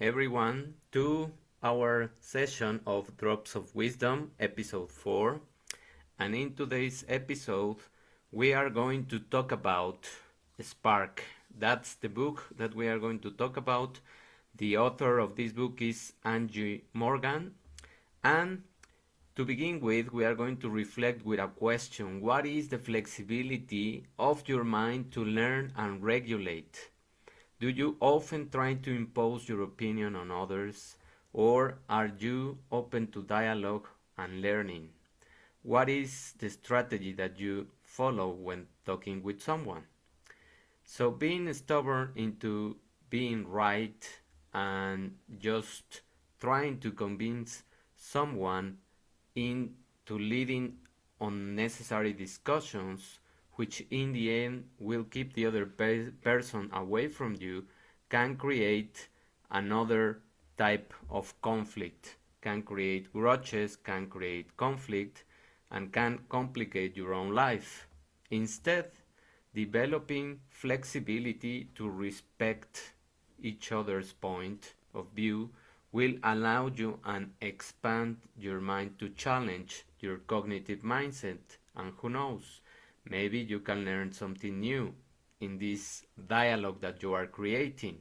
everyone to our session of Drops of Wisdom, episode 4. And in today's episode, we are going to talk about Spark. That's the book that we are going to talk about. The author of this book is Angie Morgan. And to begin with, we are going to reflect with a question. What is the flexibility of your mind to learn and regulate? Do you often try to impose your opinion on others, or are you open to dialogue and learning? What is the strategy that you follow when talking with someone? So being stubborn into being right and just trying to convince someone into leading unnecessary discussions, which in the end will keep the other person away from you, can create another type of conflict, can create grudges, can create conflict, and can complicate your own life. Instead, developing flexibility to respect each other's point of view will allow you and expand your mind to challenge your cognitive mindset. And who knows, maybe you can learn something new in this dialogue that you are creating.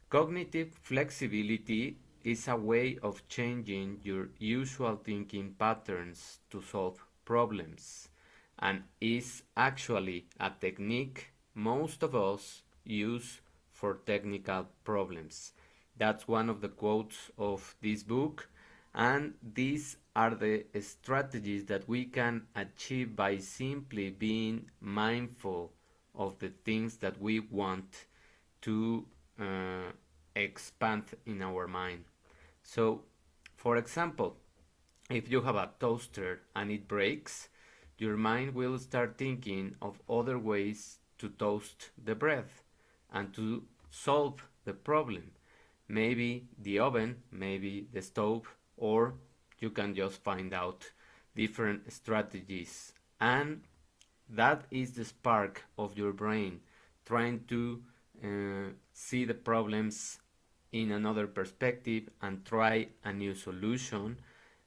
Cognitive flexibility is a way of changing your usual thinking patterns to solve problems, and is actually a technique most of us use for technical problems. That's one of the quotes of this book, and these are the strategies that we can achieve by simply being mindful of the things that we want to expand in our mind. So, for example, if you have a toaster and it breaks, your mind will start thinking of other ways to toast the bread and to solve the problem. Maybe the oven, maybe the stove, or you can just find out different strategies. And that is the spark of your brain, trying to see the problems in another perspective and try a new solution.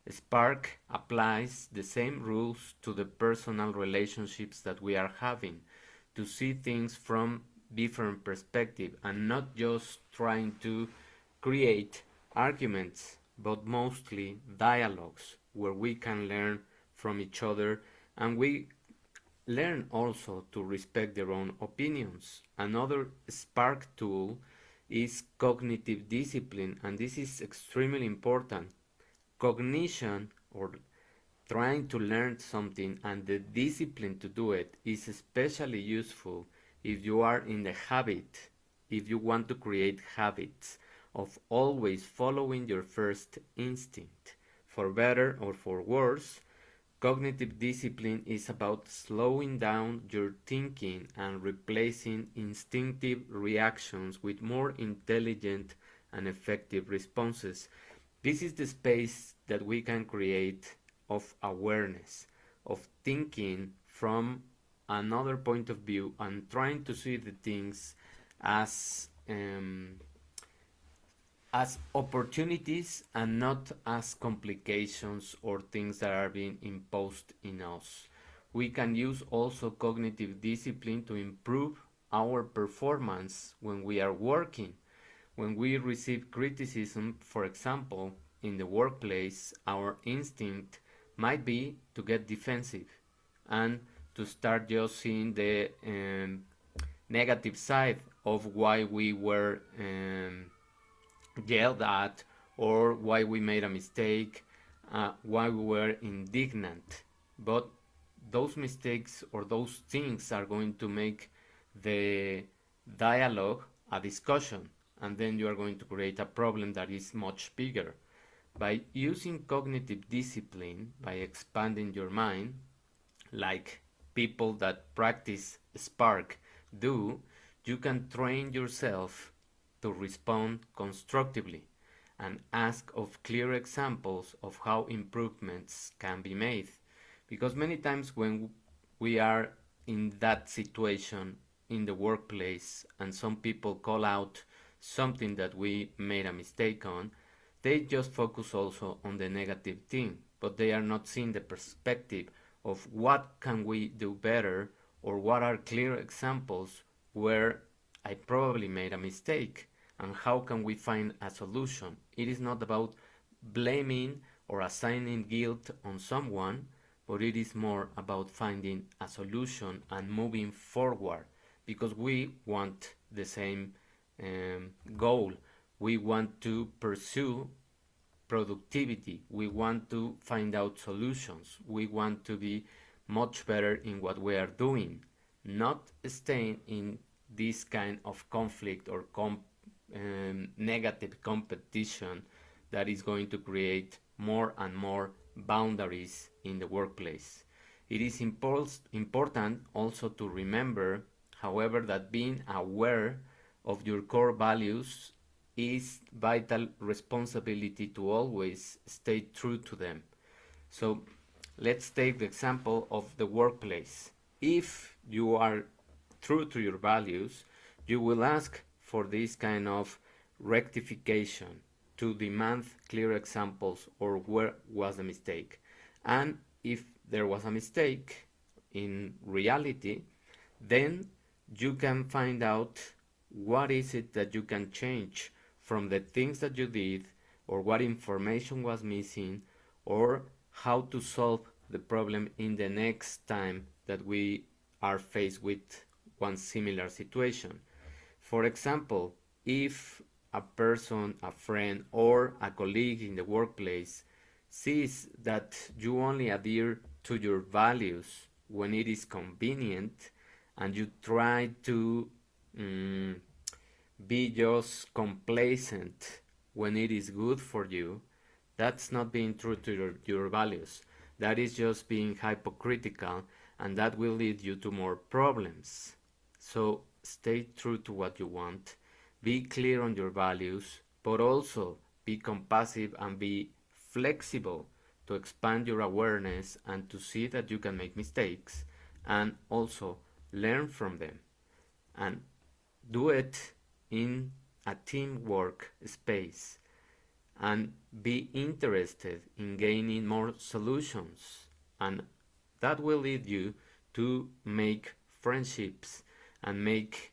Spark applies the same rules to the personal relationships that we are having, to see things from different perspective and not just trying to create arguments, but mostly dialogues where we can learn from each other, and we learn also to respect their own opinions. Another spark tool is cognitive discipline, and this is extremely important. Cognition, or trying to learn something, and the discipline to do it is especially useful if you are in the habit, if you want to create habits of always following your first instinct. For better or for worse, cognitive discipline is about slowing down your thinking and replacing instinctive reactions with more intelligent and effective responses. This is the space that we can create of awareness, of thinking from another point of view and trying to see the things as opportunities and not as complications or things that are being imposed in us. We can use also cognitive discipline to improve our performance when we are working. When we receive criticism, for example, in the workplace, our instinct might be to get defensive and to start just seeing the negative side of why we were yelled at, or why we made a mistake, why we were indignant. But those mistakes or those things are going to make the dialogue a discussion, and then you are going to create a problem that is much bigger. By using cognitive discipline, by expanding your mind, like people that practice Spark do, you can train yourself to respond constructively and ask of clear examples of how improvements can be made. Because many times when we are in that situation in the workplace and some people call out something that we made a mistake on, they just focus also on the negative thing, but they are not seeing the perspective of what can we do better, or what are clear examples where I probably made a mistake and how can we find a solution. It is not about blaming or assigning guilt on someone, but it is more about finding a solution and moving forward, because we want the same goal. We want to pursue productivity. We want to find out solutions. We want to be much better in what we are doing, not staying in this kind of conflict or negative competition that is going to create more and more boundaries in the workplace. It is important also to remember, however, that being aware of your core values is vital responsibility to always stay true to them. So let's take the example of the workplace. If you are true to your values, you will ask for this kind of rectification, to demand clear examples or where was the mistake. And if there was a mistake in reality, then you can find out what is it that you can change from the things that you did, or what information was missing, or how to solve the problem in the next time that we are faced with one similar situation. For example, if a person, a friend, or a colleague in the workplace sees that you only adhere to your values when it is convenient, and you try to be just complacent when it is good for you, that's not being true to your values. That is just being hypocritical, and that will lead you to more problems. So stay true to what you want, be clear on your values, but also be compassive and be flexible to expand your awareness and to see that you can make mistakes and also learn from them. And do it in a teamwork space, and be interested in gaining more solutions, and that will lead you to make friendships and make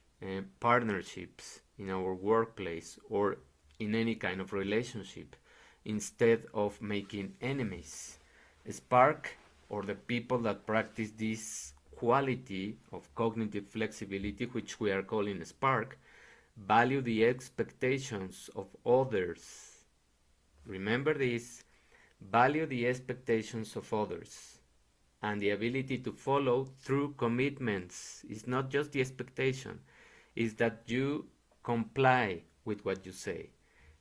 partnerships in our workplace or in any kind of relationship, instead of making enemies. Spark, or the people that practice this quality of cognitive flexibility, which we are calling Spark, value the expectations of others. Remember this: value the expectations of others, and the ability to follow through commitments is not just the expectation, is that you comply with what you say,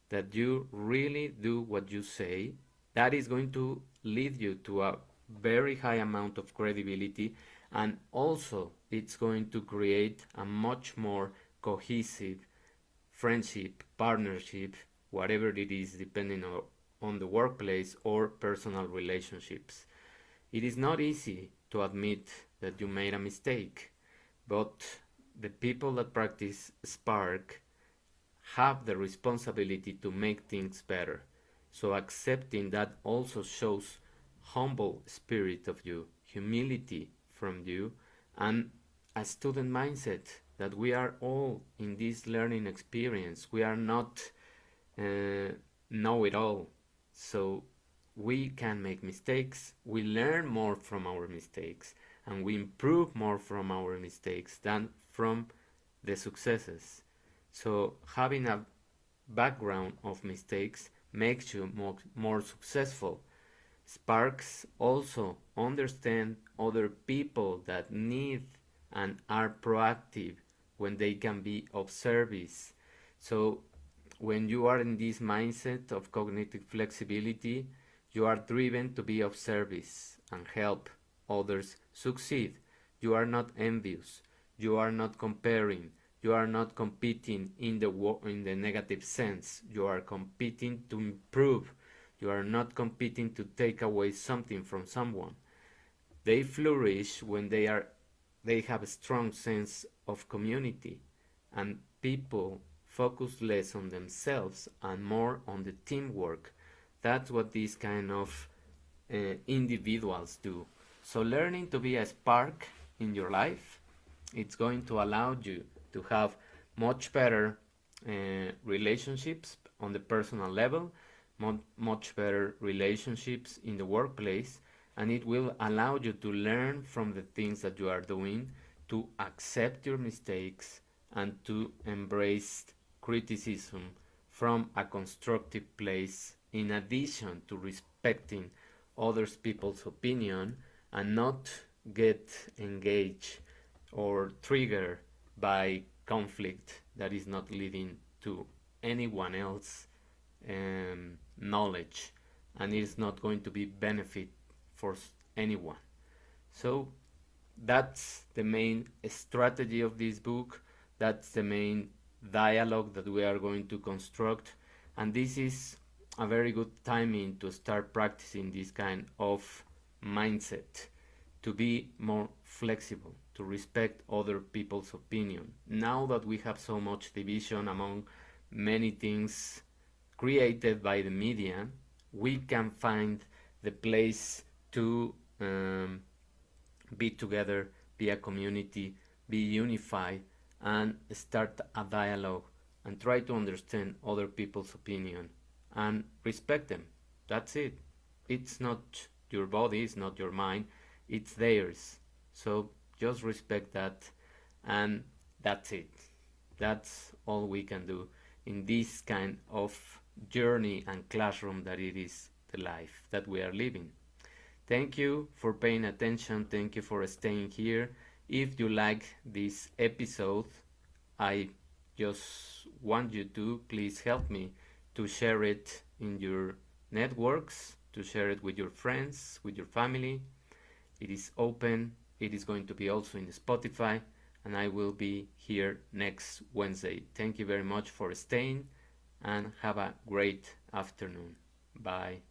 that you really do what you say. That is going to lead you to a very high amount of credibility, and also it's going to create a much more cohesive friendship, partnership, whatever it is, depending on the workplace or personal relationships. It is not easy to admit that you made a mistake, but the people that practice Spark have the responsibility to make things better. So accepting that also shows humble spirit of you, humility from you, and a student mindset that we are all in this learning experience. We are not know-it-all. So we can make mistakes, we learn more from our mistakes, and we improve more from our mistakes than from the successes. So having a background of mistakes makes you more successful. Sparks also understand other people that need and are proactive when they can be of service. So when you are in this mindset of cognitive flexibility, you are driven to be of service and help others succeed. You are not envious. You are not comparing. You are not competing in the negative sense. You are competing to improve. You are not competing to take away something from someone. They flourish when they have a strong sense of community, and people focus less on themselves and more on the teamwork. That's what these kind of individuals do. So learning to be a spark in your life, it's going to allow you to have much better relationships on the personal level, much better relationships in the workplace, and it will allow you to learn from the things that you are doing, to accept your mistakes, and to embrace criticism from a constructive place, in addition to respecting others people's opinion and not get engaged or triggered by conflict that is not leading to anyone else knowledge, and it is not going to be benefit for anyone. So that's the main strategy of this book. That's the main dialogue that we are going to construct, and this is a very good timing to start practicing this kind of mindset, to be more flexible, to respect other people's opinion. Now that we have so much division among many things created by the media, we can find the place to be together, be a community, be unified, and start a dialogue and try to understand other people's opinion and respect them. That's it. It's not your body, it's not your mind, it's theirs. So just respect that, and that's it. That's all we can do in this kind of journey and classroom that it is the life that we are living. Thank you for paying attention. Thank you for staying here. If you like this episode, I just want you to please help me to share it in your networks, to share it with your friends, with your family. It is open. It is going to be also in Spotify, and I will be here next Wednesday. Thank you very much for staying, and have a great afternoon. Bye.